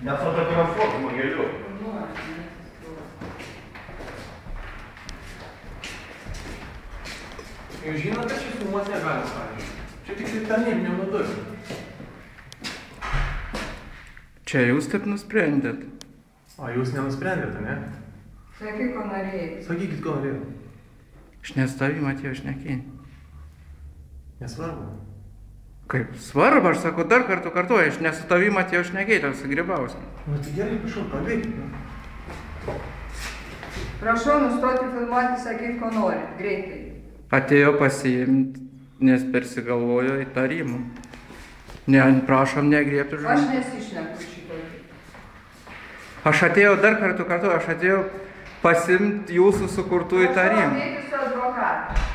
Nefotografuok žmogeliu. Jūs žinote, kad šis filmuoti negalima, pavyzdžiui. Čia tik tai tarnybiniu būdu. Čia jūs taip nusprendėt. O jūs nenusprendėte, ne? Sakyk, ko norėjai. Sakykit, ko norėjau. Aš ne su tavim atėjau šnekėti. Nesvarbu. Kaip svarbu, aš sakau, dar kartą kartuoju, aš ne su tavim atėjau šnekėti, su Grybausku. Nu tai gerai, prašau, kalbėkit. Prašau nustoti filmuoti, sakyk, ko nori. Greitai. Atėjo pasiimti, nes persigalvojo įtarimų. Ne, prašom, negriebti žodžių. Aš nesišneku šitoj. Aš atėjau, dar kartą kartuoju, aš atėjau pasiimti jūsų sukurtų įtarimų. Prašau, dėkis su advokatu.